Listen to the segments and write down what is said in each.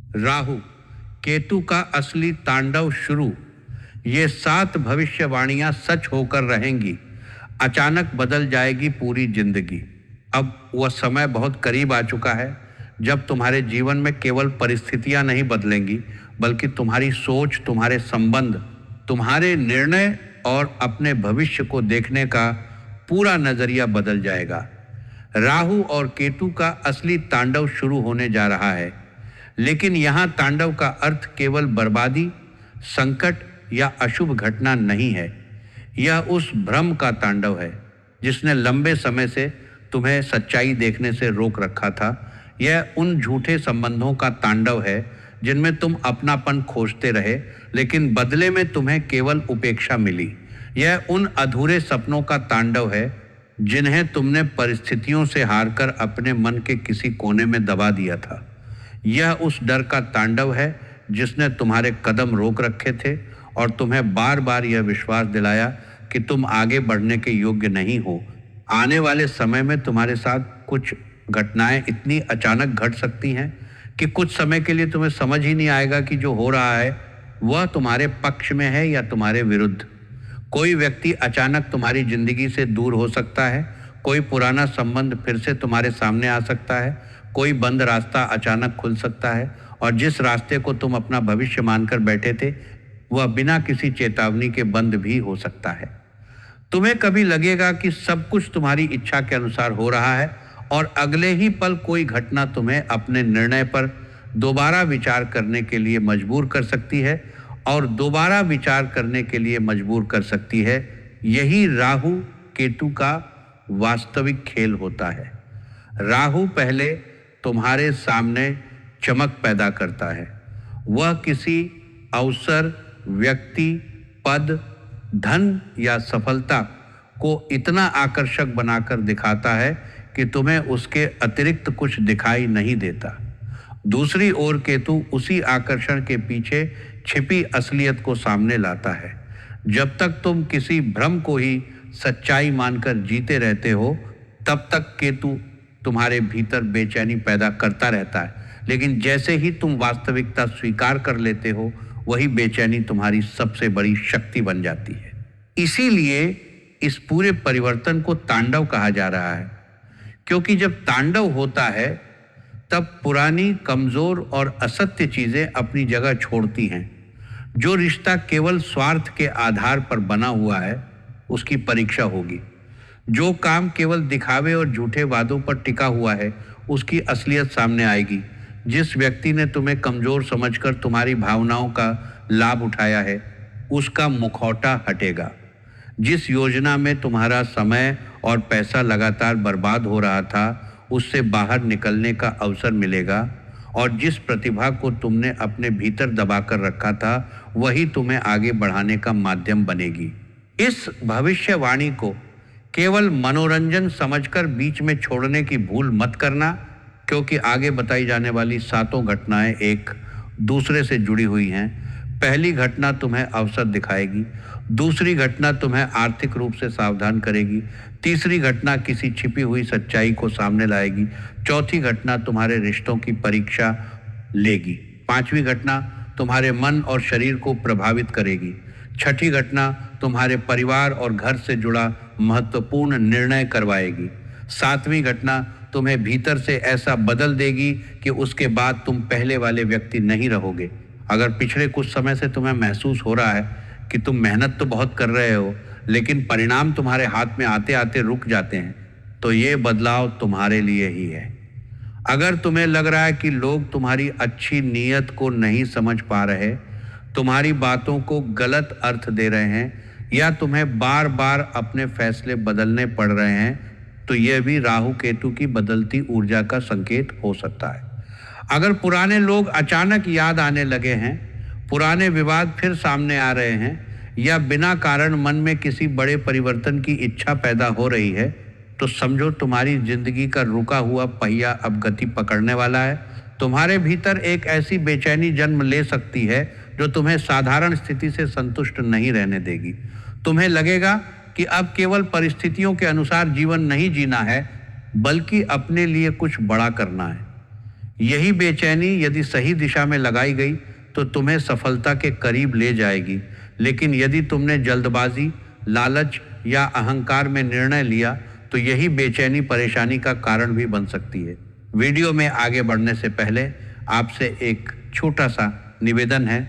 राहु केतु का असली तांडव शुरू। ये 7 भविष्यवाणियां सच होकर रहेंगी। अचानक बदल जाएगी पूरी जिंदगी। अब वह समय बहुत करीब आ चुका है जब तुम्हारे जीवन में केवल परिस्थितियां नहीं बदलेंगी, बल्कि तुम्हारी सोच, तुम्हारे संबंध, तुम्हारे निर्णय और अपने भविष्य को देखने का पूरा नजरिया बदल जाएगा। राहु और केतु का असली तांडव शुरू होने जा रहा है, लेकिन यहाँ तांडव का अर्थ केवल बर्बादी, संकट या अशुभ घटना नहीं है। यह उस भ्रम का तांडव है जिसने लंबे समय से तुम्हें सच्चाई देखने से रोक रखा था। यह उन झूठे संबंधों का तांडव है जिनमें तुम अपनापन खोजते रहे, लेकिन बदले में तुम्हें केवल उपेक्षा मिली। यह उन अधूरे सपनों का तांडव है जिन्हें तुमने परिस्थितियों से हारकर अपने मन के किसी कोने में दबा दिया था। यह उस डर का तांडव है जिसने तुम्हारे कदम रोक रखे थे और तुम्हें बार बार यह विश्वास दिलाया कि तुम आगे बढ़ने के योग्य नहीं हो। आने वाले समय में तुम्हारे साथ कुछ घटनाएं इतनी अचानक घट सकती हैं कि कुछ समय के लिए तुम्हें समझ ही नहीं आएगा कि जो हो रहा है वह तुम्हारे पक्ष में है या तुम्हारे विरुद्ध। कोई व्यक्ति अचानक तुम्हारी जिंदगी से दूर हो सकता है, कोई पुराना संबंध फिर से तुम्हारे सामने आ सकता है, कोई बंद रास्ता अचानक खुल सकता है, और जिस रास्ते को तुम अपना भविष्य मानकर बैठे थे वह बिना किसी चेतावनी के बंद भी हो सकता है। तुम्हें कभी लगेगा कि सब कुछ तुम्हारी इच्छा के अनुसार हो रहा है और अगले ही पल कोई घटना तुम्हें अपने निर्णय पर दोबारा विचार करने के लिए मजबूर कर सकती है और दोबारा विचार करने के लिए मजबूर कर सकती है। यही राहु केतु का वास्तविक खेल होता है। राहु पहले तुम्हारे सामने चमक पैदा करता है। वह किसी अवसर, व्यक्ति, पद, धन या सफलता को इतना आकर्षक बनाकर दिखाता है कि तुम्हें उसके अतिरिक्त कुछ दिखाई नहीं देता। दूसरी ओर केतु उसी आकर्षण के पीछे छिपी असलियत को सामने लाता है। जब तक तुम किसी भ्रम को ही सच्चाई मानकर जीते रहते हो, तब तक केतु तुम्हारे भीतर बेचैनी पैदा करता रहता है, लेकिन जैसे ही तुम वास्तविकता स्वीकार कर लेते हो, वही बेचैनी तुम्हारी सबसे बड़ी शक्ति बन जाती है। इसीलिए इस पूरे परिवर्तन को तांडव कहा जा रहा है, क्योंकि जब तांडव होता है तब पुरानी, कमजोर और असत्य चीजें अपनी जगह छोड़ती हैं। जो रिश्ता केवल स्वार्थ के आधार पर बना हुआ है उसकी परीक्षा होगी। जो काम केवल दिखावे और झूठे वादों पर टिका हुआ है उसकी असलियत सामने आएगी। जिस व्यक्ति ने तुम्हें कमजोर समझकर तुम्हारी भावनाओं का लाभ उठाया है उसका मुखौटा हटेगा। जिस योजना में तुम्हारा समय और पैसा लगातार बर्बाद हो रहा था उससे बाहर निकलने का अवसर मिलेगा, और जिस प्रतिभा को तुमने अपने भीतर दबाकर रखा था वही तुम्हें आगे बढ़ाने का माध्यम बनेगी। इस भविष्यवाणी को केवल मनोरंजन समझकर बीच में छोड़ने की भूल मत करना, क्योंकि आगे बताई जाने वाली 7 घटनाएं एक दूसरे से जुड़ी हुई हैं। पहली घटना तुम्हें अवसर दिखाएगी, दूसरी घटना तुम्हें आर्थिक रूप से सावधान करेगी, तीसरी घटना किसी छिपी हुई सच्चाई को सामने लाएगी, चौथी घटना तुम्हारे रिश्तों की परीक्षा लेगी, पांचवी घटना तुम्हारे मन और शरीर को प्रभावित करेगी, छठी घटना तुम्हारे परिवार और घर से जुड़ा महत्वपूर्ण निर्णय करवाएगी, सातवीं घटना तुम्हें भीतर से ऐसा बदल देगी कि उसके बाद तुम पहले वाले व्यक्ति नहीं रहोगे। अगर पिछले कुछ समय से तुम्हें महसूस हो रहा है कि तुम मेहनत तो बहुत कर रहे हो लेकिन परिणाम तुम्हारे हाथ में आते आते रुक जाते हैं, तो ये बदलाव तुम्हारे लिए ही है। अगर तुम्हें लग रहा है कि लोग तुम्हारी अच्छी नीयत को नहीं समझ पा रहे, तुम्हारी बातों को गलत अर्थ दे रहे हैं, या तुम्हें बार बार अपने फैसले बदलने पड़ रहे हैं, तो यह भी राहु केतु की बदलती ऊर्जा का संकेत हो सकता है। अगर पुराने लोग अचानक याद आने लगे हैं, पुराने विवाद फिर सामने आ रहे हैं, या बिना कारण मन में किसी बड़े परिवर्तन की इच्छा पैदा हो रही है, तो समझो तुम्हारी जिंदगी का रुका हुआ पहिया अब गति पकड़ने वाला है। तुम्हारे भीतर एक ऐसी बेचैनी जन्म ले सकती है जो तुम्हें साधारण स्थिति से संतुष्ट नहीं रहने देगी। तुम्हें लगेगा कि अब केवल परिस्थितियों के अनुसार जीवन नहीं जीना है, बल्कि अपने लिए कुछ बड़ा करना है। यही बेचैनी यदि सही दिशा में लगाई गई तो तुम्हें सफलता के करीब ले जाएगी, लेकिन यदि तुमने जल्दबाजी, लालच या अहंकार में निर्णय लिया तो यही बेचैनी परेशानी का कारण भी बन सकती है। वीडियो में आगे बढ़ने से पहले आपसे एक छोटा सा निवेदन है।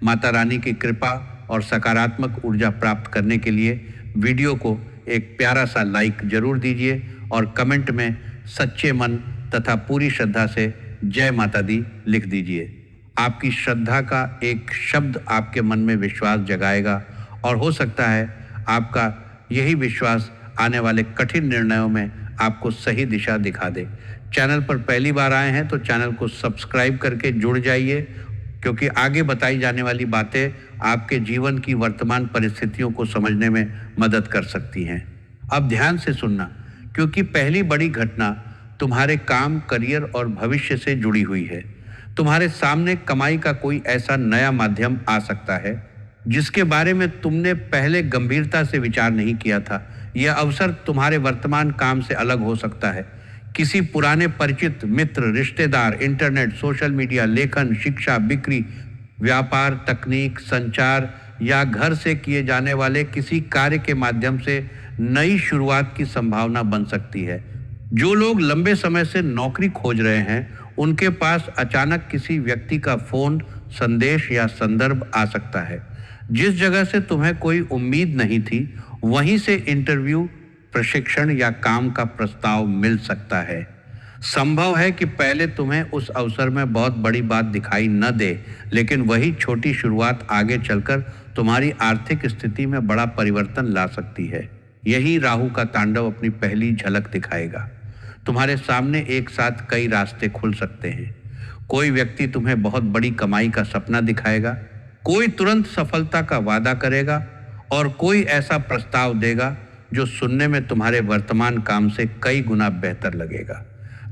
माता रानी की कृपा और सकारात्मक ऊर्जा प्राप्त करने के लिए वीडियो को एक प्यारा सा लाइक जरूर दीजिए और कमेंट में सच्चे मन तथा पूरी श्रद्धा से जय माता दी लिख दीजिए। आपकी श्रद्धा का एक शब्द आपके मन में विश्वास जगाएगा और हो सकता है आपका यही विश्वास आने वाले कठिन निर्णयों में आपको सही दिशा दिखा दे। चैनल पर पहली बार आए हैं तो चैनल को सब्सक्राइब करके जुड़ जाइए, क्योंकि आगे बताई जाने वाली बातें आपके जीवन की वर्तमान परिस्थितियों को समझने में मदद कर सकती हैं। अब ध्यान से सुनना, क्योंकि पहली बड़ी घटना तुम्हारे काम, करियर और भविष्य से जुड़ी हुई है। तुम्हारे सामने कमाई का कोई ऐसा नया माध्यम आ सकता है जिसके बारे में तुमने पहले गंभीरता से विचार नहीं किया था। यह अवसर तुम्हारे वर्तमान काम से अलग हो सकता है। किसी पुराने परिचित, मित्र, रिश्तेदार, इंटरनेट, सोशल मीडिया, लेखन, शिक्षा, बिक्री, व्यापार, तकनीक, संचार या घर से किए जाने वाले किसी कार्य के माध्यम से नई शुरुआत की संभावना बन सकती है। जो लोग लंबे समय से नौकरी खोज रहे हैं, उनके पास अचानक किसी व्यक्ति का फोन, संदेश या संदर्भ आ सकता है। जिस जगह से तुम्हें कोई उम्मीद नहीं थी, वहीं से इंटरव्यू, प्रशिक्षण या काम का प्रस्ताव मिल सकता है। संभव है कि पहले तुम्हें उस अवसर में बहुत बड़ी बात दिखाई न दे, लेकिन वही छोटी शुरुआत आगे चलकर तुम्हारी आर्थिक स्थिति में बड़ा परिवर्तन ला सकती है। यही राहु का तांडव अपनी पहली झलक दिखाएगा। तुम्हारे सामने एक साथ कई रास्ते खुल सकते हैं। कोई व्यक्ति तुम्हें बहुत बड़ी कमाई का सपना दिखाएगा, कोई तुरंत सफलता का वादा करेगा और कोई ऐसा प्रस्ताव देगा जो सुनने में तुम्हारे वर्तमान काम से कई गुना बेहतर लगेगा।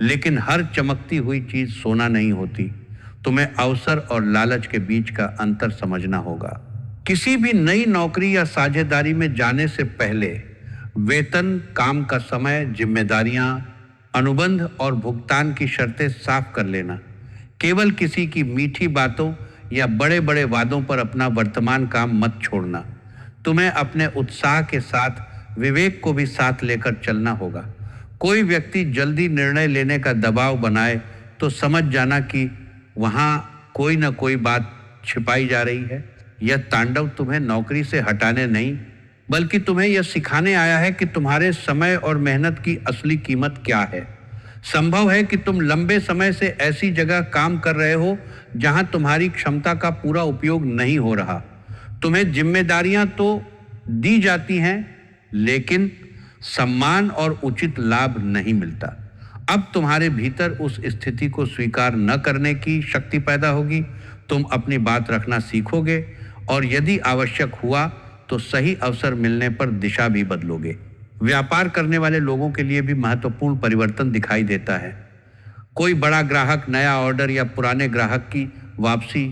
लेकिन हर चमकती हुई चीज सोना नहीं होती। तुम्हें अवसर और लालच के बीच का अंतर समझना होगा। किसी भी नई नौकरी या साझेदारी में जाने से पहले वेतन, काम का समय, जिम्मेदारियां, अनुबंध और भुगतान की शर्तें साफ कर लेना। केवल किसी की मीठी बातों या बड़े बड़े वादों पर अपना वर्तमान काम मत छोड़ना। तुम्हें अपने उत्साह के साथ विवेक को भी साथ लेकर चलना होगा। कोई व्यक्ति जल्दी निर्णय लेने का दबाव बनाए तो समझ जाना कि वहाँ कोई न कोई बात छिपाई जा रही है। यह तांडव तुम्हें नौकरी से हटाने नहीं, बल्कि तुम्हें यह सिखाने आया है कि तुम्हारे समय और मेहनत की असली कीमत क्या है। संभव है कि तुम लंबे समय से ऐसी जगह काम कर रहे हो जहां तुम्हारी क्षमता का पूरा उपयोग नहीं हो रहा। तुम्हें जिम्मेदारियां तो दी जाती हैं, लेकिन सम्मान और उचित लाभ नहीं मिलता। अब तुम्हारे भीतर उस स्थिति को स्वीकार न करने की शक्ति पैदा होगी। तुम अपनी बात रखना सीखोगे और यदि आवश्यक हुआ तो सही अवसर मिलने पर दिशा भी बदलोगे। व्यापार करने वाले लोगों के लिए भी महत्वपूर्ण परिवर्तन दिखाई देता है। कोई बड़ा ग्राहक नया ऑर्डर या पुराने ग्राहक की वापसी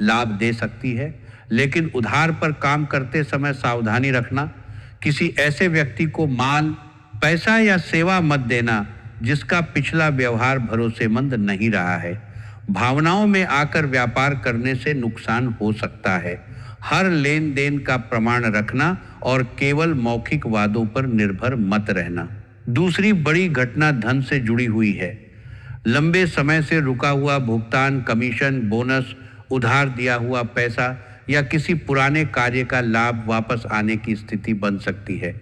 लाभ दे सकती है, लेकिन उधार पर काम करते समय सावधानी रखना। किसी ऐसे व्यक्ति को माल, पैसा या सेवा मत देना जिसका पिछला व्यवहार भरोसेमंद नहीं रहा है। भावनाओं में आकर व्यापार करने से नुकसान हो सकता है। हर लेन देन का प्रमाण रखना और केवल मौखिक वादों पर निर्भर मत रहना। दूसरी बड़ी घटना धन से जुड़ी हुई है। लंबे समय से रुका हुआ भुगतान, कमीशन, बोनस, उधार दिया हुआ पैसा या किसी पुराने कार्य का लाभ वापस आने की स्थिति बन सकती है।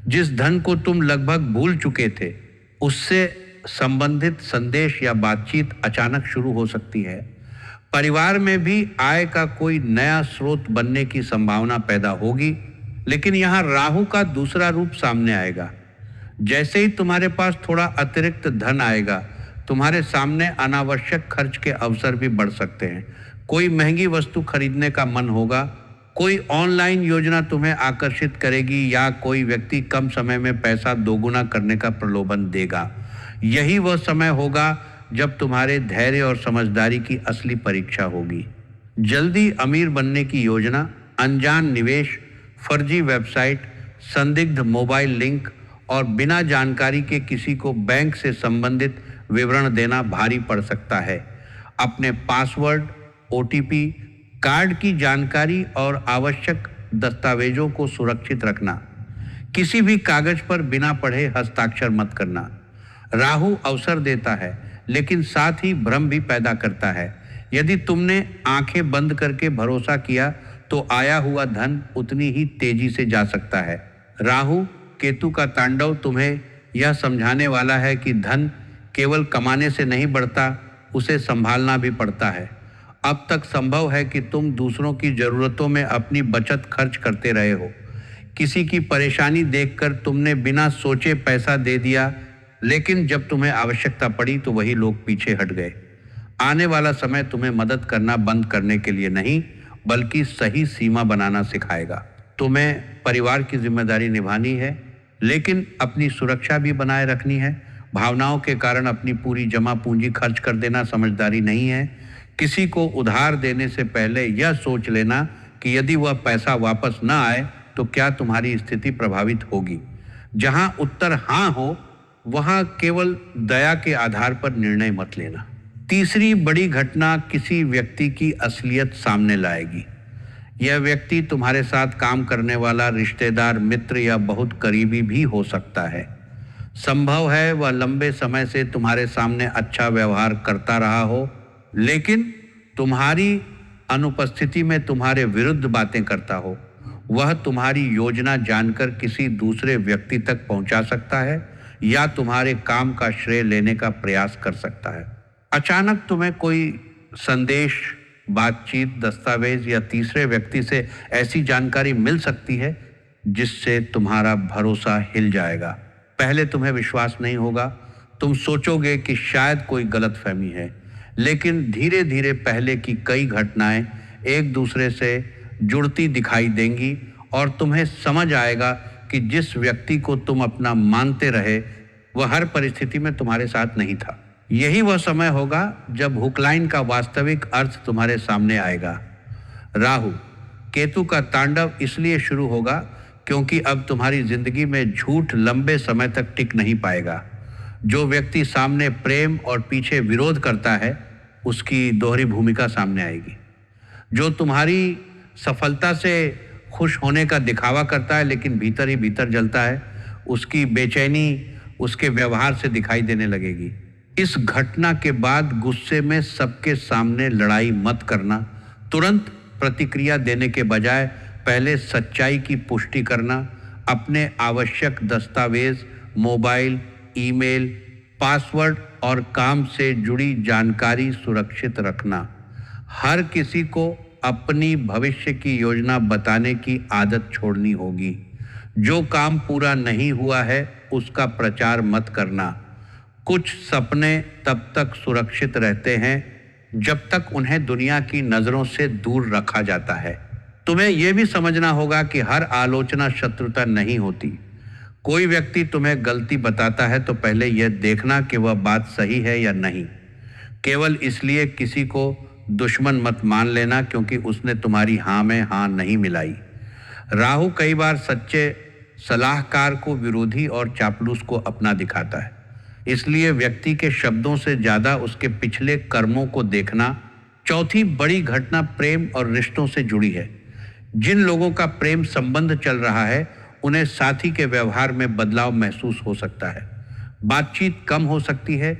जिस धन को तुम लगभग भूल चुके थे, उससे संबंधित संदेश या बातचीत अचानक शुरू हो सकती है। परिवार में भी आय का कोई नया स्रोत बनने की संभावना पैदा होगी, लेकिन यहाँ राहु का दूसरा रूप सामने आएगा। जैसे ही तुम्हारे पास थोड़ा अतिरिक्त धन आएगा, तुम्हारे सामने अनावश्यक खर्च के अवसर भी बढ़ सकते हैं। कोई महंगी वस्तु खरीदने का मन होगा, कोई ऑनलाइन योजना तुम्हें आकर्षित करेगी या कोई व्यक्ति कम समय में पैसा दोगुना करने का प्रलोभन देगा। यही वह समय होगा जब तुम्हारे धैर्य और समझदारी की असली परीक्षा होगी। जल्दी अमीर बनने की योजना, अनजान निवेश, फर्जी वेबसाइट, संदिग्ध मोबाइल लिंक और बिना जानकारी के किसी को बैंक से संबंधित विवरण देना भारी पड़ सकता है। अपने पासवर्ड, ओटीपी, कार्ड की जानकारी और आवश्यक दस्तावेजों को सुरक्षित रखना। किसी भी कागज पर बिना पढ़े हस्ताक्षर मत करना। राहु अवसर देता है लेकिन साथ ही भ्रम भी पैदा करता है। यदि तुमने आंखें बंद करके भरोसा किया तो आया हुआ धन उतनी ही तेजी से जा सकता है। राहु केतु का तांडव तुम्हें यह समझाने वाला है कि धन केवल कमाने से नहीं बढ़ता, उसे संभालना भी पड़ता है। अब तक संभव है कि तुम दूसरों की जरूरतों में अपनी बचत खर्च करते रहे हो। किसी की परेशानी देखकर तुमने बिना सोचे पैसा दे दिया, लेकिन जब तुम्हें आवश्यकता पड़ी तो वही लोग पीछे हट गए। आने वाला समय तुम्हें मदद करना बंद करने के लिए नहीं, बल्कि सही सीमा बनाना सिखाएगा। तुम्हें परिवार की जिम्मेदारी निभानी है, लेकिन अपनी सुरक्षा भी बनाए रखनी है। भावनाओं के कारण अपनी पूरी जमा पूंजी खर्च कर देना समझदारी नहीं है। किसी को उधार देने से पहले यह सोच लेना कि यदि वह पैसा वापस न आए तो क्या तुम्हारी स्थिति प्रभावित होगी। जहां उत्तर हाँ हो, वहां केवल दया के आधार पर निर्णय मत लेना। तीसरी बड़ी घटना किसी व्यक्ति की असलियत सामने लाएगी। यह व्यक्ति तुम्हारे साथ काम करने वाला रिश्तेदार, मित्र या बहुत करीबी भी हो सकता है। संभव है वह लंबे समय से तुम्हारे सामने अच्छा व्यवहार करता रहा हो, लेकिन तुम्हारी अनुपस्थिति में तुम्हारे विरुद्ध बातें करता हो। वह तुम्हारी योजना जानकर किसी दूसरे व्यक्ति तक पहुंचा सकता है या तुम्हारे काम का श्रेय लेने का प्रयास कर सकता है। अचानक तुम्हें कोई संदेश, बातचीत, दस्तावेज या तीसरे व्यक्ति से ऐसी जानकारी मिल सकती है जिससे तुम्हारा भरोसा हिल जाएगा। पहले तुम्हें विश्वास नहीं होगा, तुम सोचोगे कि शायद कोई गलतफहमी है, लेकिन धीरे धीरे पहले की कई घटनाएं एक दूसरे से जुड़ती दिखाई देंगी और तुम्हें समझ आएगा कि जिस व्यक्ति को तुम अपना मानते रहे वह हर परिस्थिति में तुम्हारे साथ नहीं था। यही वह समय होगा जब हुकलाइन का वास्तविक अर्थ तुम्हारे सामने आएगा। राहु केतु का तांडव इसलिए शुरू होगा क्योंकि अब तुम्हारी जिंदगी में झूठ लंबे समय तक टिक नहीं पाएगा। जो व्यक्ति सामने प्रेम और पीछे विरोध करता है, उसकी दोहरी भूमिका सामने आएगी। जो तुम्हारी सफलता से खुश होने का दिखावा करता है लेकिन भीतर ही भीतर जलता है, उसकी बेचैनी उसके व्यवहार से दिखाई देने लगेगी। इस घटना के बाद गुस्से में सबके सामने लड़ाई मत करना। तुरंत प्रतिक्रिया देने के बजाय पहले सच्चाई की पुष्टि करना। अपने आवश्यक दस्तावेज, मोबाइल, ईमेल, पासवर्ड और काम से जुड़ी जानकारी सुरक्षित रखना। हर किसी को अपनी भविष्य की योजना बताने की आदत छोड़नी होगी। जो काम पूरा नहीं हुआ है उसका प्रचार मत करना। कुछ सपने तब तक सुरक्षित रहते हैं जब तक उन्हें दुनिया की नज़रों से दूर रखा जाता है। तुम्हें यह भी समझना होगा कि हर आलोचना शत्रुता नहीं होती। कोई व्यक्ति तुम्हें गलती बताता है तो पहले यह देखना कि वह बात सही है या नहीं। केवल इसलिए किसी को दुश्मन मत मान लेना क्योंकि उसने तुम्हारी हाँ में हाँ नहीं मिलाई। राहु कई बार सच्चे सलाहकार को विरोधी और चापलूस को अपना दिखाता है, इसलिए व्यक्ति के शब्दों से ज़्यादा उसके पिछले कर्मों को देखना। चौथी बड़ी घटना प्रेम और रिश्तों से जुड़ी है। जिन लोगों का प्रेम संबंध चल रहा है उन्हें साथी के व्यवहार में बदलाव महसूस हो सकता है। बातचीत कम हो सकती है,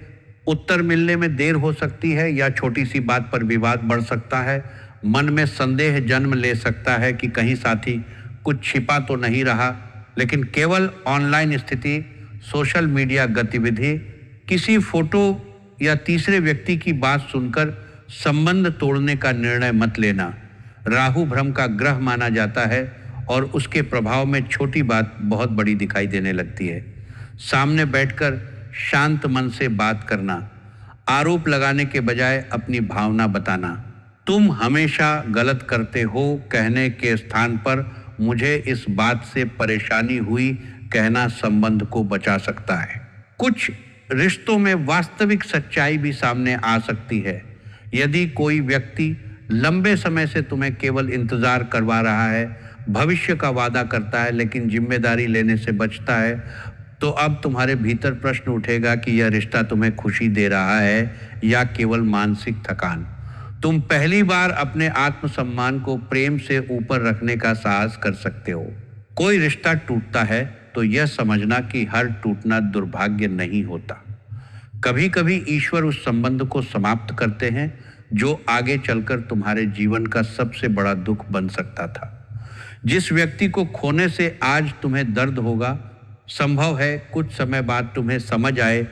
उत्तर मिलने में देर हो सकती है या छोटी सी बात पर विवाद बढ़ सकता है। मन में संदेह जन्म ले सकता है कि कहीं साथी कुछ छिपा तो नहीं रहा, लेकिन केवल ऑनलाइन स्थिति, सोशल मीडिया गतिविधि, किसी फोटो या तीसरे व्यक्ति की बात सुनकर संबंध तोड़ने का निर्णय मत लेना। राहु भ्रम का ग्रह माना जाता है और उसके प्रभाव में छोटी बात बहुत बड़ी दिखाई देने लगती है। सामने बैठकर शांत मन से बात करना, आरोप लगाने के बजाय अपनी भावना बताना। तुम हमेशा गलत करते हो कहने के स्थान पर मुझे इस बात से परेशानी हुई कहना संबंध को बचा सकता है। कुछ रिश्तों में वास्तविक सच्चाई भी सामने आ सकती है। यदि कोई व्यक्ति लंबे समय से तुम्हें केवल इंतजार करवा रहा है, भविष्य का वादा करता है लेकिन जिम्मेदारी लेने से बचता है, तो अब तुम्हारे भीतर प्रश्न उठेगा कि यह रिश्ता तुम्हें खुशी दे रहा है या केवल मानसिक थकान। तुम पहली बार अपने आत्मसम्मान को प्रेम से ऊपर रखने का साहस कर सकते हो। कोई रिश्ता टूटता है तो यह समझना कि हर टूटना दुर्भाग्य नहीं होता। कभी कभी ईश्वर उस संबंध को समाप्त करते हैं जो आगे चलकर तुम्हारे जीवन का सबसे बड़ा दुख बन सकता था। जिस व्यक्ति को खोने से आज तुम्हें दर्द होगा, संभव है कुछ समय बाद तुम्हें समझ आए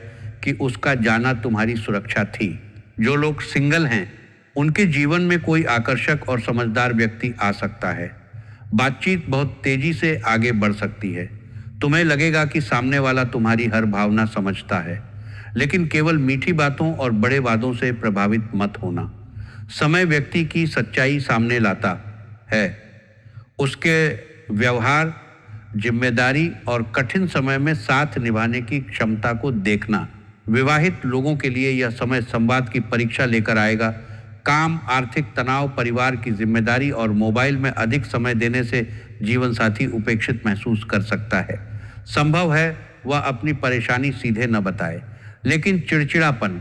कि उसका जाना तुम्हारी सुरक्षा थी। जो लोग सिंगल हैं उनके जीवन में कोई आकर्षक और समझदार व्यक्ति आ सकता है। बातचीत बहुत तेजी से आगे बढ़ सकती है। तुम्हें लगेगा कि सामने वाला तुम्हारी हर भावना समझता है, लेकिन केवल मीठी बातों और बड़े वादों से प्रभावित मत होना। समय व्यक्ति की सच्चाई सामने लाता है। उसके व्यवहार, जिम्मेदारी और कठिन समय में साथ निभाने की क्षमता को देखना। विवाहित लोगों के लिए यह समय संवाद की परीक्षा लेकर आएगा। काम, आर्थिक तनाव, परिवार की जिम्मेदारी और मोबाइल में अधिक समय देने से जीवन साथी उपेक्षित महसूस कर सकता है। संभव है वह अपनी परेशानी सीधे न बताए, लेकिन चिड़चिड़ापन,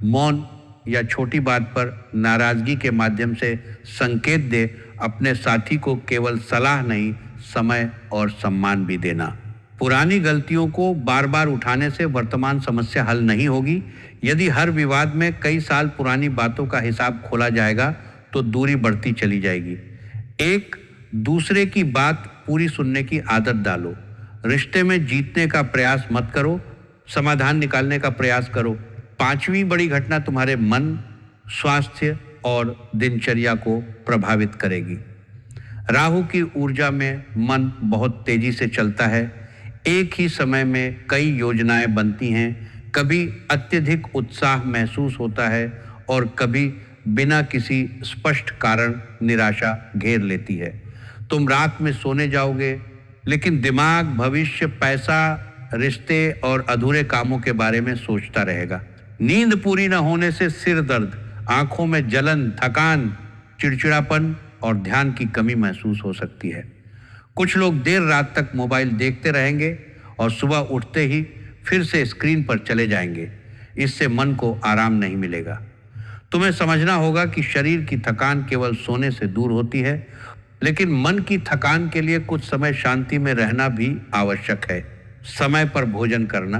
मौन या छोटी बात पर नाराजगी के माध्यम से संकेत दे। अपने साथी को केवल सलाह नहीं, समय और सम्मान भी देना। पुरानी गलतियों को बार बार उठाने से वर्तमान समस्या हल नहीं होगी। यदि हर विवाद में कई साल पुरानी बातों का हिसाब खोला जाएगा तो दूरी बढ़ती चली जाएगी। एक दूसरे की बात पूरी सुनने की आदत डालो। रिश्ते में जीतने का प्रयास मत करो, समाधान निकालने का प्रयास करो। पांचवी बड़ी घटना तुम्हारे मन, स्वास्थ्य और दिनचर्या को प्रभावित करेगी। राहु की ऊर्जा में मन बहुत तेजी से चलता है। एक ही समय में कई योजनाएं बनती हैं। कभी अत्यधिक उत्साह महसूस होता है और कभी बिना किसी स्पष्ट कारण निराशा घेर लेती है। तुम रात में सोने जाओगे, लेकिन दिमाग भविष्य, पैसा, रिश्ते और अधूरे कामों के बारे में सोचता रहेगा। नींद पूरी न होने से सिर दर्द, आंखों में जलन, थकान, चिड़चिड़ापन और ध्यान की कमी महसूस हो सकती है। कुछ लोग देर रात तक मोबाइल देखते रहेंगे और सुबह उठते ही फिर से स्क्रीन पर चले जाएंगे। इससे मन को आराम नहीं मिलेगा। तुम्हें समझना होगा कि शरीर की थकान केवल सोने से दूर होती है, लेकिन मन की थकान के लिए कुछ समय शांति में रहना भी आवश्यक है। समय पर भोजन करना,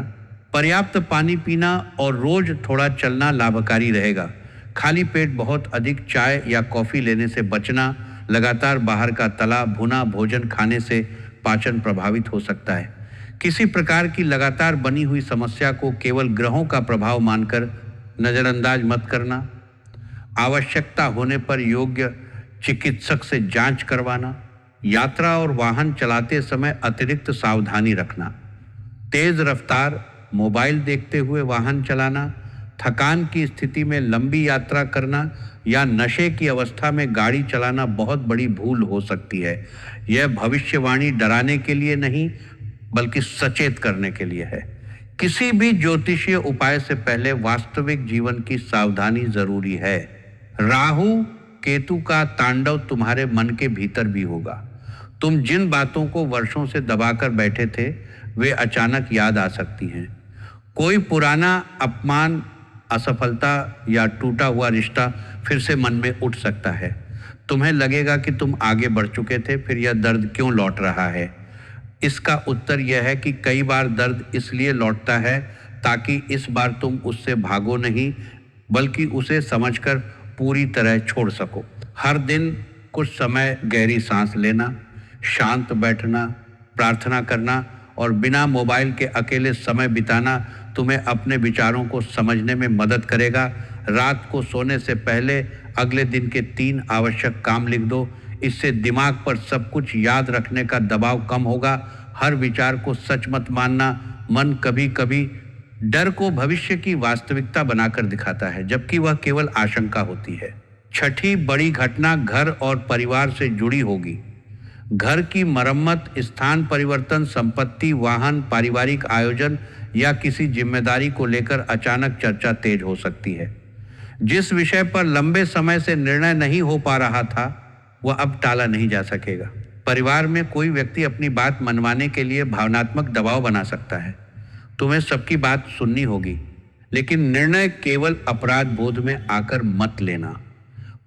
पर्याप्त पानी पीना और रोज थोड़ा चलना लाभकारी रहेगा। खाली पेट बहुत अधिक चाय या कॉफी लेने से बचना। लगातार बाहर का तला भुना भोजन खाने से पाचन प्रभावित हो सकता है। किसी प्रकार की लगातार बनी हुई समस्या को केवल ग्रहों का प्रभाव मानकर नज़रअंदाज मत करना। आवश्यकता होने पर योग्य चिकित्सक से जांच करवाना। यात्रा और वाहन चलाते समय अतिरिक्त सावधानी रखना। तेज रफ्तार, मोबाइल देखते हुए वाहन चलाना, थकान की स्थिति में लंबी यात्रा करना या नशे की अवस्था में गाड़ी चलाना बहुत बड़ी भूल हो सकती है। यह भविष्यवाणी डराने के लिए नहीं, बल्कि सचेत करने के लिए है। किसी भी ज्योतिषीय उपाय से पहले वास्तविक जीवन की सावधानी जरूरी है। राहु केतु का तांडव तुम्हारे मन के भीतर भी होगा। तुम जिन बातों को वर्षों से दबाकर बैठे थे, वे अचानक याद आ सकती हैं। कोई पुराना अपमान, असफलता या टूटा हुआ रिश्ता फिर से मन में उठ सकता है। तुम्हें लगेगा कि तुम आगे बढ़ चुके थे, फिर यह दर्द क्यों लौट रहा है? इसका उत्तर यह है कि कई बार दर्द इसलिए लौटता है ताकि इस बार तुम उससे भागो नहीं, बल्कि उसे समझकर पूरी तरह छोड़ सको। हर दिन कुछ समय गहरी सांस लेना, शांत बैठना, प्रार्थना करना और बिना मोबाइल के अकेले समय बिताना तुम्हें अपने विचारों को समझने में मदद करेगा। रात को सोने से पहले अगले दिन के 3 आवश्यक काम लिख दो। इससे दिमाग पर सब कुछ याद रखने का दबाव कम होगा। हर विचार को सच मत मानना। मन कभी कभी डर को भविष्य की वास्तविकता बनाकर दिखाता है, जबकि वह केवल आशंका होती है। छठी बड़ी घटना घर और परिवार से जुड़ी होगी। घर की मरम्मत, स्थान परिवर्तन, संपत्ति, वाहन, पारिवारिक आयोजन या किसी जिम्मेदारी को लेकर अचानक चर्चा तेज हो सकती है। जिस विषय पर लंबे समय से निर्णय नहीं हो पा रहा था, वह अब टाला नहीं जा सकेगा। परिवार में कोई व्यक्ति अपनी बात मनवाने के लिए भावनात्मक दबाव बना सकता है। तुम्हें सबकी बात सुननी होगी, लेकिन निर्णय केवल अपराध बोध में आकर मत लेना।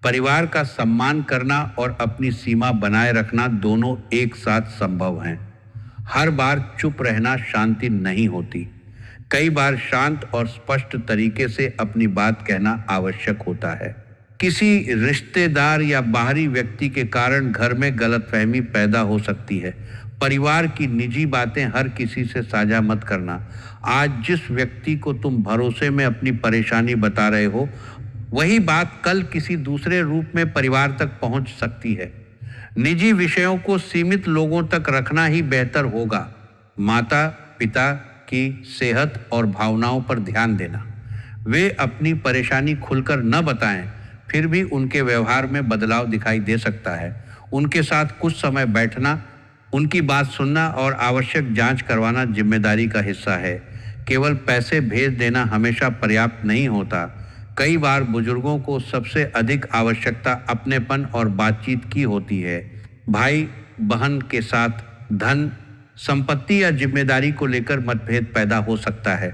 परिवार का सम्मान करना और अपनी सीमा बनाए रखना दोनों एक साथ संभव हैं। हर बार चुप रहना शांति नहीं होती। कई बार शांत और स्पष्ट तरीके से अपनी बात कहना आवश्यक होता है। किसी रिश्तेदार या बाहरी व्यक्ति के कारण घर में गलतफहमी पैदा हो सकती है। परिवार की निजी बातें हर किसी से साझा मत करना। आज जिस व्यक्ति को तुम भरोसे में अपनी परेशानी बता रहे हो, वही बात कल किसी दूसरे रूप में परिवार तक पहुंच सकती है। निजी विषयों को सीमित लोगों तक रखना ही बेहतर होगा। माता पिता की सेहत और भावनाओं पर ध्यान देना। वे अपनी परेशानी खुलकर न बताएं, फिर भी उनके व्यवहार में बदलाव दिखाई दे सकता है। उनके साथ कुछ समय बैठना, उनकी बात सुनना और आवश्यक जांच करवाना जिम्मेदारी का हिस्सा है। केवल पैसे भेज देना हमेशा पर्याप्त नहीं होता। कई बार बुजुर्गों को सबसे अधिक आवश्यकता अपनेपन और बातचीत की होती है। भाई बहन के साथ धन, संपत्ति या जिम्मेदारी को लेकर मतभेद पैदा हो सकता है।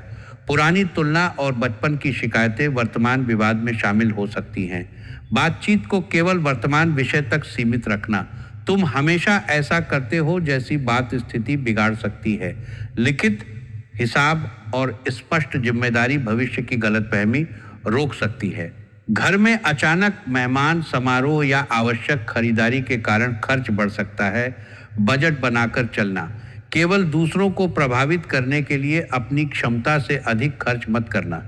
पुरानी तुलना और बचपन की शिकायतें वर्तमान विवाद में शामिल हो सकती हैं। बातचीत को केवल वर्तमान विषय तक सीमित रखना। तुम हमेशा ऐसा करते हो जैसी बात स्थिति बिगाड़ सकती है। लिखित हिसाब और स्पष्ट जिम्मेदारी भविष्य की गलतफहमी रोक सकती है। घर में अचानक मेहमान, समारोह या आवश्यक खरीदारी के कारण खर्च बढ़ सकता है। बजट बनाकर चलना। केवल दूसरों को प्रभावित करने के लिए अपनी क्षमता से अधिक खर्च मत करना।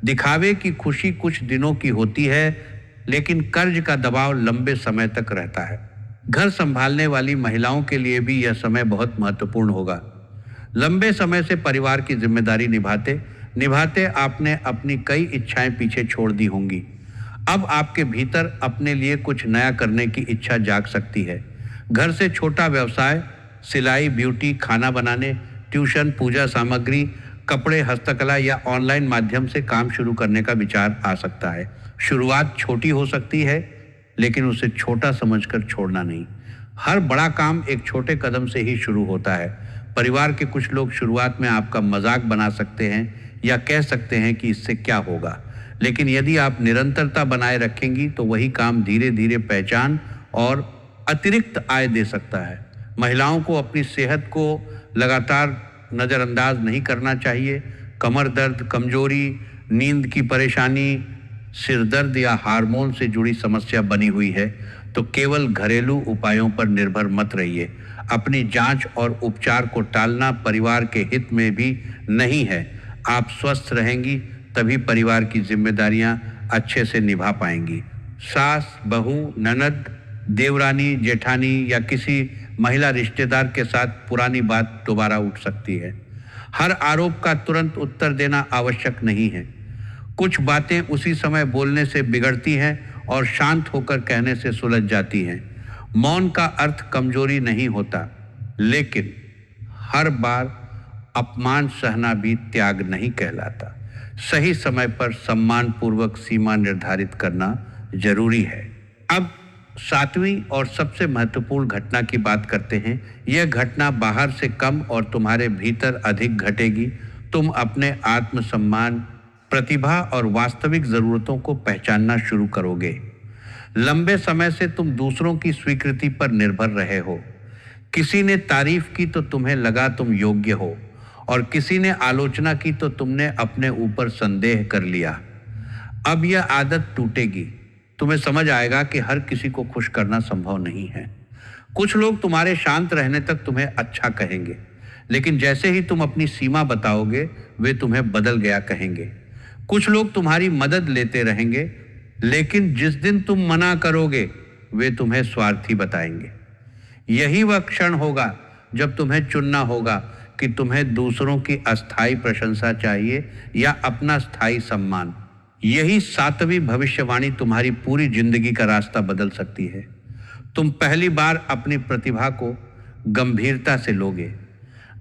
दिखावे की खुशी कुछ दिनों की होती है, लेकिन कर्ज का दबाव लंबे समय तक रहता है। घर संभालने वाली महिलाओं के लिए भी यह समय बहुत महत्वपूर्ण होगा। लंबे समय से परिवार की जिम्मेदारी निभाते निभाते आपने अपनी कई इच्छाएं पीछे छोड़ दी होंगी। अब आपके भीतर अपने लिए कुछ नया करने की इच्छा जाग सकती है। घर से छोटा व्यवसाय, सिलाई, ब्यूटी, खाना बनाने, ट्यूशन, पूजा सामग्री, कपड़े, हस्तकला या ऑनलाइन माध्यम से काम शुरू करने का विचार आ सकता है। शुरुआत छोटी हो सकती है, लेकिन उसे छोटा समझकर छोड़ना नहीं। हर बड़ा काम एक छोटे कदम से ही शुरू होता है। परिवार के कुछ लोग शुरुआत में आपका मजाक बना सकते हैं या कह सकते हैं कि इससे क्या होगा, लेकिन यदि आप निरंतरता बनाए रखेंगी तो वही काम धीरे धीरे पहचान और अतिरिक्त आय दे सकता है। महिलाओं को अपनी सेहत को लगातार नज़रअंदाज नहीं करना चाहिए। कमर दर्द, कमजोरी, नींद की परेशानी, सिर दर्द या हार्मोन से जुड़ी समस्या बनी हुई है तो केवल घरेलू उपायों पर निर्भर मत रहिए। अपनी जांच और उपचार को टालना परिवार के हित में भी नहीं है। आप स्वस्थ रहेंगी तभी परिवार की जिम्मेदारियां अच्छे से निभा पाएंगी। सास, बहू, ननद, देवरानी, जेठानी या किसी महिला रिश्तेदार के साथ पुरानी बात दोबारा उठ सकती है। हर आरोप का तुरंत उत्तर देना आवश्यक नहीं है। कुछ बातें उसी समय बोलने से बिगड़ती हैं और शांत होकर कहने से सुलझ जाती हैं। मौन का अर्थ कमजोरी नहीं होता, लेकिन हर बार अपमान सहना भी त्याग नहीं कहलाता। सही समय पर सम्मान पूर्वक सीमा निर्धारित करना जरूरी है। अब 7वीं और सबसे महत्वपूर्ण घटना की बात करते हैं। यह घटना बाहर से कम और तुम्हारे भीतर अधिक घटेगी। तुम अपने आत्मसम्मान, प्रतिभा और वास्तविक जरूरतों को पहचानना शुरू करोगे। लंबे समय से तुम दूसरों की स्वीकृति पर निर्भर रहे हो। किसी ने तारीफ की तो तुम्हें लगा तुम योग्य हो, और किसी ने आलोचना की तो तुमने अपने ऊपर संदेह कर लिया। अब यह आदत टूटेगी। तुम्हें समझ आएगा कि हर किसी को खुश करना संभव नहीं है। कुछ लोग तुम्हारे शांत रहने तक तुम्हें अच्छा कहेंगे, लेकिन जैसे ही तुम अपनी सीमा बताओगे वे तुम्हें बदल गया कहेंगे। कुछ लोग तुम्हारी मदद लेते रहेंगे, लेकिन जिस दिन तुम मना करोगे वे तुम्हें स्वार्थी बताएंगे। यही वह क्षण होगा जब तुम्हें चुनना होगा कि तुम्हें दूसरों की अस्थायी प्रशंसा चाहिए या अपना स्थायी सम्मान। यही 7वीं भविष्यवाणी तुम्हारी पूरी जिंदगी का रास्ता बदल सकती है। तुम पहली बार अपनी प्रतिभा को गंभीरता से लोगे।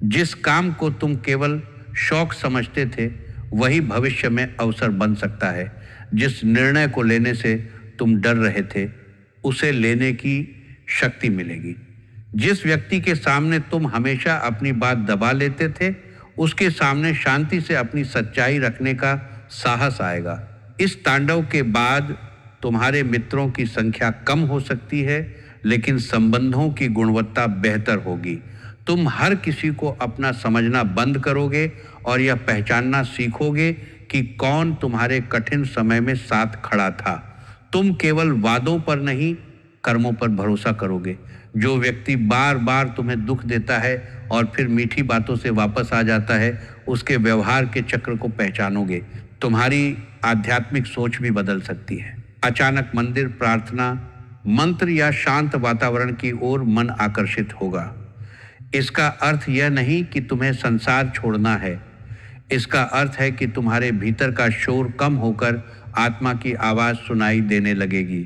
जिस काम को तुम केवल शौक समझते थे, वही भविष्य में अवसर बन सकता है। जिस निर्णय को लेने से तुम डर रहे थे, उसे लेने की शक्ति मिलेगी। जिस व्यक्ति के सामने तुम हमेशा अपनी बात दबा लेते थे, उसके सामने शांति से अपनी सच्चाई रखने का साहस आएगा। इस तांडव के बाद तुम्हारे मित्रों की संख्या कम हो सकती है, लेकिन संबंधों की गुणवत्ता बेहतर होगी। तुम हर किसी को अपना समझना बंद करोगे और यह पहचानना सीखोगे कि कौन तुम्हारे कठिन समय में साथ खड़ा था। तुम केवल वादों पर नहीं, कर्मों पर भरोसा करोगे। जो व्यक्ति बार बार तुम्हें दुख देता है और फिर मीठी बातों से वापस आ जाता है, उसके व्यवहार के चक्र को पहचानोगे। तुम्हारी आध्यात्मिक सोच भी बदल सकती है। अचानक मंदिर, प्रार्थना, मंत्र या शांत वातावरण की ओर मन आकर्षित होगा। इसका अर्थ यह नहीं कि तुम्हें संसार छोड़ना है। इसका अर्थ है कि तुम्हारे भीतर का शोर कम होकर आत्मा की आवाज सुनाई देने लगेगी।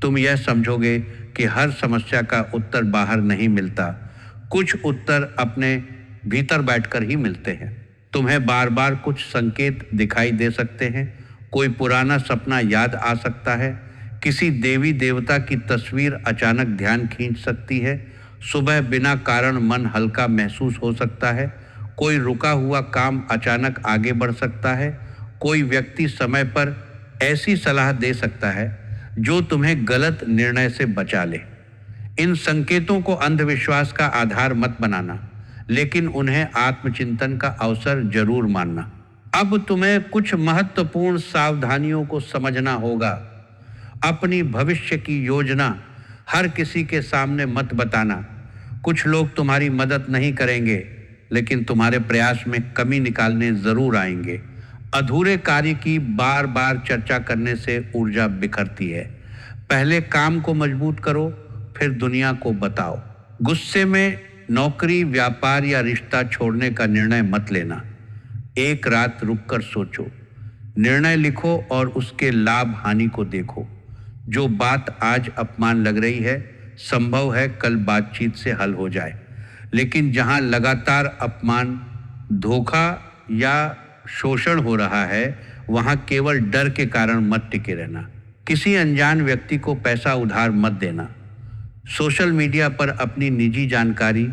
तुम यह समझोगे कि हर समस्या का उत्तर बाहर नहीं मिलता, कुछ उत्तर अपने भीतर बैठकर ही मिलते हैं। तुम्हें बार बार कुछ संकेत दिखाई दे सकते हैं। कोई पुराना सपना याद आ सकता है। किसी देवी देवता की तस्वीर अचानक ध्यान खींच सकती है। सुबह बिना कारण मन हल्का महसूस हो सकता है। कोई रुका हुआ काम अचानक आगे बढ़ सकता है। कोई व्यक्ति समय पर ऐसी सलाह दे सकता है जो तुम्हें गलत निर्णय से बचा ले। इन संकेतों को अंधविश्वास का आधार मत बनाना, लेकिन उन्हें आत्मचिंतन का अवसर जरूर मानना। अब तुम्हें कुछ महत्वपूर्ण सावधानियों को समझना होगा। अपनी भविष्य की योजना हर किसी के सामने मत बताना। कुछ लोग तुम्हारी मदद नहीं करेंगे, लेकिन तुम्हारे प्रयास में कमी निकालने जरूर आएंगे। अधूरे कार्य की बार बार चर्चा करने से ऊर्जा बिखरती है। पहले काम को मजबूत करो, फिर दुनिया को बताओ। गुस्से में नौकरी, व्यापार या रिश्ता छोड़ने का निर्णय मत लेना। एक रात रुककर सोचो, निर्णय लिखो और उसके लाभ हानि को देखो। जो बात आज अपमान लग रही है, संभव है कल बातचीत से हल हो जाए। लेकिन जहां लगातार अपमान, धोखा या शोषण हो रहा है, वहां केवल डर के कारण मत टिके रहना। किसी अनजान व्यक्ति को पैसा उधार मत देना। सोशल मीडिया पर अपनी निजी जानकारी,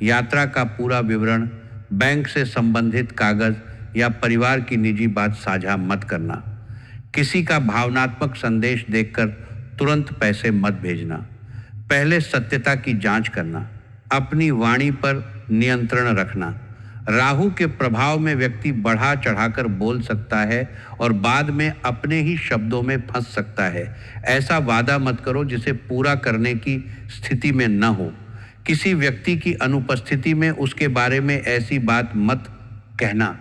यात्रा का पूरा विवरण, बैंक से संबंधित कागज या परिवार की निजी बात साझा मत करना। किसी का भावनात्मक संदेश देखकर तुरंत पैसे मत भेजना। पहले सत्यता की जांच करना। अपनी वाणी पर नियंत्रण रखना। राहु के प्रभाव में व्यक्ति बढ़ा चढ़ाकर बोल सकता है और बाद में अपने ही शब्दों में फंस सकता है। ऐसा वादा मत करो जिसे पूरा करने की स्थिति में न हो। किसी व्यक्ति की अनुपस्थिति में उसके बारे में ऐसी बात मत कहना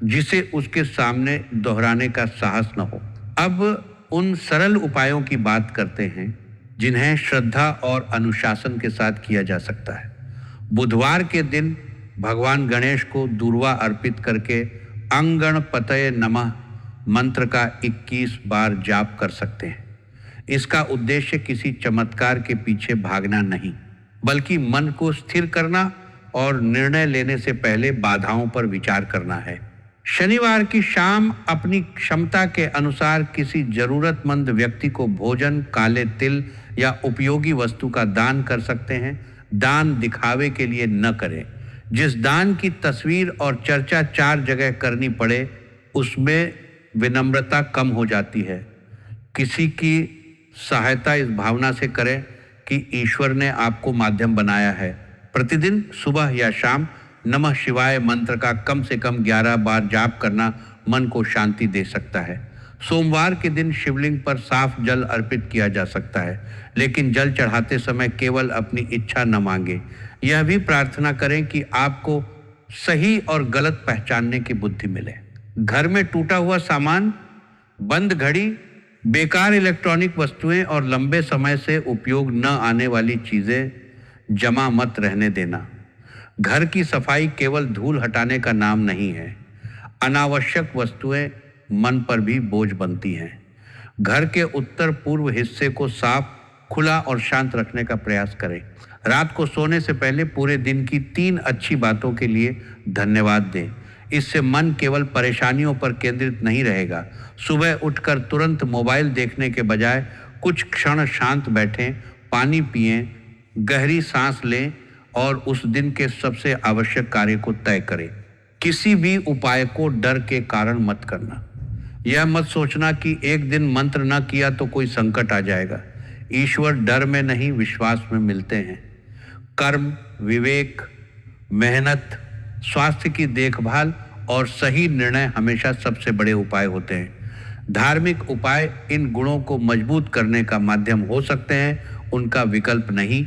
जिसे उसके सामने दोहराने का साहस न हो। अब उन सरल उपायों की बात करते हैं जिन्हें श्रद्धा और अनुशासन के साथ किया जा सकता है। बुधवार के दिन भगवान गणेश को दूर्वा अर्पित करके अंगणपतये नमः मंत्र का 21 बार जाप कर सकते हैं। इसका उद्देश्य किसी चमत्कार के पीछे भागना नहीं, बल्कि मन को स्थिर करना और निर्णय लेने से पहले बाधाओं पर विचार करना है। शनिवार की शाम अपनी क्षमता के अनुसार किसी जरूरतमंद व्यक्ति को भोजन, काले तिल या उपयोगी वस्तु का दान कर सकते हैं। दान दिखावे के लिए न करें। जिस दान की तस्वीर और चर्चा 4 जगह करनी पड़े, उसमें विनम्रता कम हो जाती है। किसी की सहायता इस भावना से करें कि ईश्वर ने आपको माध्यम बनाया है। प्रतिदिन सुबह या शाम नमः शिवाय मंत्र का कम से कम 11 बार जाप करना मन को शांति दे सकता है। सोमवार के दिन शिवलिंग पर साफ जल अर्पित किया जा सकता है, लेकिन जल चढ़ाते समय केवल अपनी इच्छा न मांगे। यह भी प्रार्थना करें कि आपको सही और गलत पहचानने की बुद्धि मिले। घर में टूटा हुआ सामान, बंद घड़ी, बेकार इलेक्ट्रॉनिक वस्तुएं और लंबे समय से उपयोग न आने वाली चीजें जमा मत रहने देना। घर की सफाई केवल धूल हटाने का नाम नहीं है। अनावश्यक वस्तुएं मन पर भी बोझ बनती हैं। घर के उत्तर पूर्व हिस्से को साफ, खुला और शांत रखने का प्रयास करें। रात को सोने से पहले पूरे दिन की 3 अच्छी बातों के लिए धन्यवाद दें। इससे मन केवल परेशानियों पर केंद्रित नहीं रहेगा। सुबह उठकर तुरंत मोबाइल देखने के बजाय कुछ क्षण शांत बैठें, पानी पिएं, गहरी सांस लें और उस दिन के सबसे आवश्यक कार्य को तय करें। किसी भी उपाय को डर के कारण मत करना। यह मत सोचना कि एक दिन मंत्र न किया तो कोई संकट आ जाएगा। ईश्वर डर में नहीं, विश्वास में मिलते हैं। कर्म, विवेक, मेहनत, स्वास्थ्य की देखभाल और सही निर्णय हमेशा सबसे बड़े उपाय होते हैं। धार्मिक उपाय इन गुणों को मजबूत करने का माध्यम हो सकते हैं, उनका विकल्प नहीं।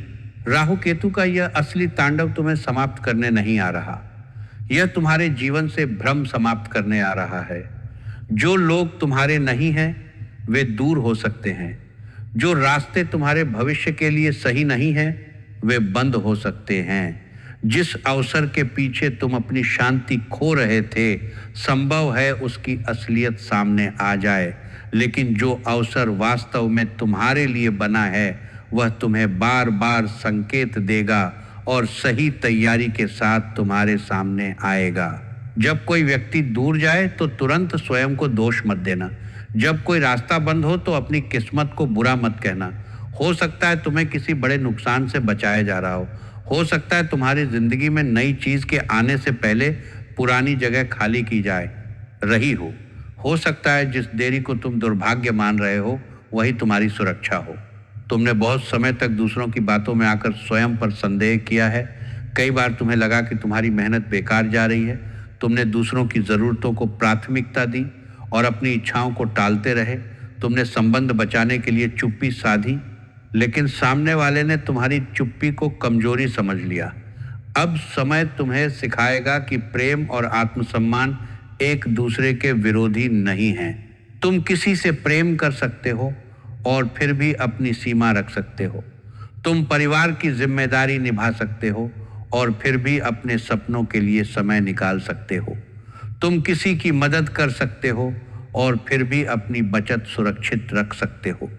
राहु केतु का यह असली तांडव तुम्हें समाप्त करने नहीं आ रहा, यह तुम्हारे जीवन से भ्रम समाप्त करने आ रहा है। जो लोग तुम्हारे नहीं हैं वे दूर हो सकते हैं। जो रास्ते तुम्हारे भविष्य के लिए सही नहीं हैं वे बंद हो सकते हैं। जिस अवसर के पीछे तुम अपनी शांति खो रहे थे, संभव है उसकी असलियत सामने आ जाए, लेकिन जो अवसर वास्तव में तुम्हारे लिए बना है वह तुम्हें बार बार संकेत देगा और सही तैयारी के साथ तुम्हारे सामने आएगा। जब कोई व्यक्ति दूर जाए तो तुरंत स्वयं को दोष मत देना। जब कोई रास्ता बंद हो तो अपनी किस्मत को बुरा मत कहना। हो सकता है तुम्हें किसी बड़े नुकसान से बचाया जा रहा हो सकता है तुम्हारी जिंदगी में नई चीज के आने से पहले पुरानी जगह खाली की जाए रही हो सकता है जिस देरी को तुम दुर्भाग्य मान रहे हो वही तुम्हारी सुरक्षा हो। तुमने बहुत समय तक दूसरों की बातों में आकर स्वयं पर संदेह किया है। कई बार तुम्हें लगा कि तुम्हारी मेहनत बेकार जा रही है। तुमने दूसरों की ज़रूरतों को प्राथमिकता दी और अपनी इच्छाओं को टालते रहे। तुमने संबंध बचाने के लिए चुप्पी साधी, लेकिन सामने वाले ने तुम्हारी चुप्पी को कमजोरी समझ लिया। अब समय तुम्हें सिखाएगा कि प्रेम और आत्मसम्मान एक दूसरे के विरोधी नहीं हैं। तुम किसी से प्रेम कर सकते हो और फिर भी अपनी सीमा रख सकते हो। तुम परिवार की जिम्मेदारी निभा सकते हो और फिर भी अपने सपनों के लिए समय निकाल सकते हो। तुम किसी की मदद कर सकते हो और फिर भी अपनी बचत सुरक्षित रख सकते हो।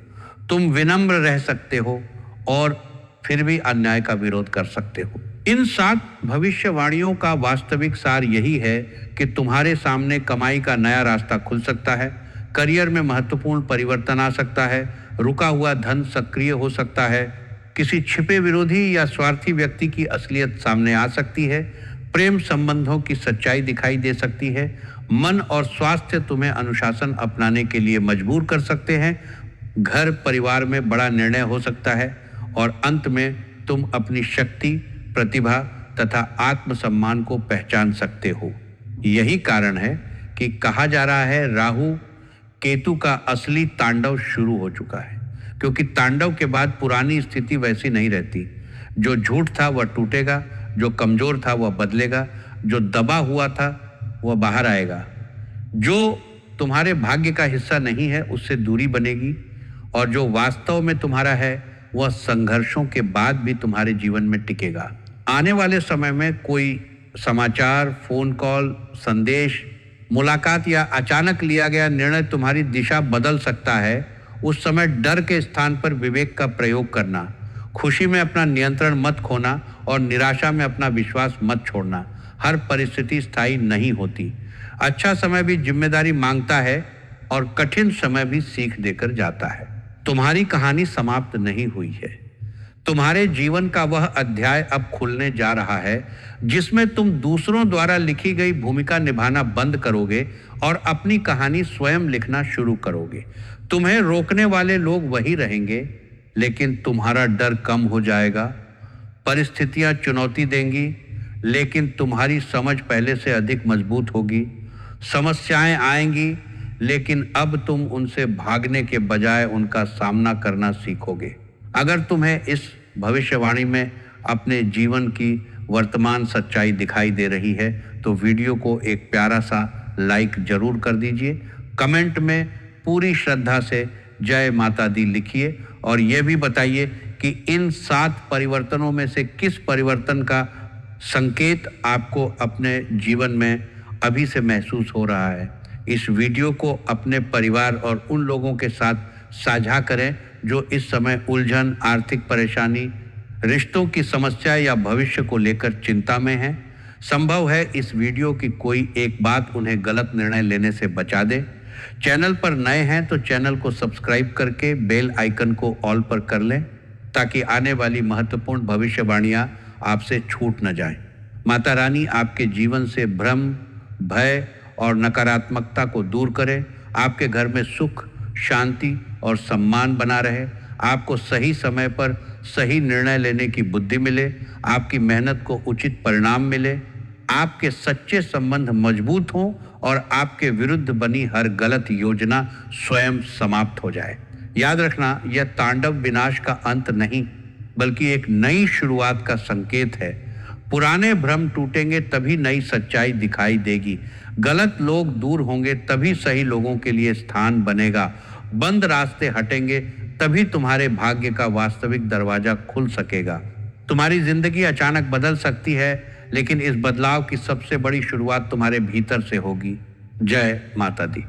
तुम विनम्र रह सकते हो और फिर भी अन्याय का विरोध कर सकते हो। इन 7 भविष्यवाणियों का वास्तविक सार यही है कि तुम्हारे सामने कमाई का नया रास्ता खुल सकता है, करियर में महत्वपूर्ण परिवर्तन आ सकता है, रुका हुआ धन सक्रिय हो सकता है, किसी छिपे विरोधी या स्वार्थी व्यक्ति की असलियत सामने आ सकती है, प्रेम संबंधों की सच्चाई दिखाई दे सकती है, मन और स्वास्थ्य तुम्हें अनुशासन अपनाने के लिए मजबूर कर सकते हैं, घर परिवार में बड़ा निर्णय हो सकता है और अंत में तुम अपनी शक्ति, प्रतिभा तथा आत्मसम्मान को पहचान सकते हो। यही कारण है कि कहा जा रहा है राहु केतु का असली तांडव शुरू हो चुका है, क्योंकि तांडव के बाद पुरानी स्थिति वैसी नहीं रहती। जो झूठ था वह टूटेगा, जो कमजोर था वह बदलेगा, जो दबा हुआ था वह बाहर आएगा, जो तुम्हारे भाग्य का हिस्सा नहीं है उससे दूरी बनेगी और जो वास्तव में तुम्हारा है वह संघर्षों के बाद भी तुम्हारे जीवन में टिकेगा। आने वाले समय में कोई समाचार, फोन कॉल, संदेश, मुलाकात या अचानक लिया गया निर्णय तुम्हारी दिशा बदल सकता है। उस समय डर के स्थान पर विवेक का प्रयोग करना, खुशी में अपना नियंत्रण मत खोना और निराशा में अपना विश्वास मत छोड़ना। हर परिस्थिति स्थायी नहीं होती। अच्छा समय भी जिम्मेदारी मांगता है और कठिन समय भी सीख देकर जाता है। तुम्हारी कहानी समाप्त नहीं हुई है। तुम्हारे जीवन का वह अध्याय अब खुलने जा रहा है जिसमें तुम दूसरों द्वारा लिखी गई भूमिका निभाना बंद करोगे और अपनी कहानी स्वयं लिखना शुरू करोगे। तुम्हें रोकने वाले लोग वही रहेंगे, लेकिन तुम्हारा डर कम हो जाएगा। परिस्थितियां चुनौती देंगी, लेकिन तुम्हारी समझ पहले से अधिक मजबूत होगी। समस्याएं आएंगी, लेकिन अब तुम उनसे भागने के बजाय उनका सामना करना सीखोगे। अगर तुम्हें इस भविष्यवाणी में अपने जीवन की वर्तमान सच्चाई दिखाई दे रही है तो वीडियो को एक प्यारा सा लाइक जरूर कर दीजिए। कमेंट में पूरी श्रद्धा से जय माता दी लिखिए और ये भी बताइए कि इन 7 परिवर्तनों में से किस परिवर्तन का संकेत आपको अपने जीवन में अभी से महसूस हो रहा है। इस वीडियो को अपने परिवार और उन लोगों के साथ साझा करें जो इस समय उलझन, आर्थिक परेशानी, रिश्तों की समस्या या भविष्य को लेकर चिंता में हैं। संभव है इस वीडियो की कोई एक बात उन्हें गलत निर्णय लेने से बचा दे। चैनल पर नए हैं तो चैनल को सब्सक्राइब करके बेल आइकन को ऑल पर कर लें ताकि आने वाली महत्वपूर्ण भविष्यवाणियां आपसे छूट न जाएं। माता रानी आपके जीवन से भ्रम, भय और नकारात्मकता को दूर करे, आपके घर में सुख, शांति और सम्मान बना रहे, आपको सही समय पर सही निर्णय लेने की बुद्धि मिले, आपकी मेहनत को उचित परिणाम मिले, आपके सच्चे संबंध मजबूत हों और आपके विरुद्ध बनी हर गलत योजना स्वयं समाप्त हो जाए। याद रखना, यह तांडव विनाश का अंत नहीं, बल्कि एक नई शुरुआत का संकेत है। पुराने भ्रम टूटेंगे तभी नई सच्चाई दिखाई देगी। गलत लोग दूर होंगे तभी सही लोगों के लिए स्थान बनेगा। बंद रास्ते हटेंगे तभी तुम्हारे भाग्य का वास्तविक दरवाजा खुल सकेगा। तुम्हारी जिंदगी अचानक बदल सकती है, लेकिन इस बदलाव की सबसे बड़ी शुरुआत तुम्हारे भीतर से होगी। जय माता दी।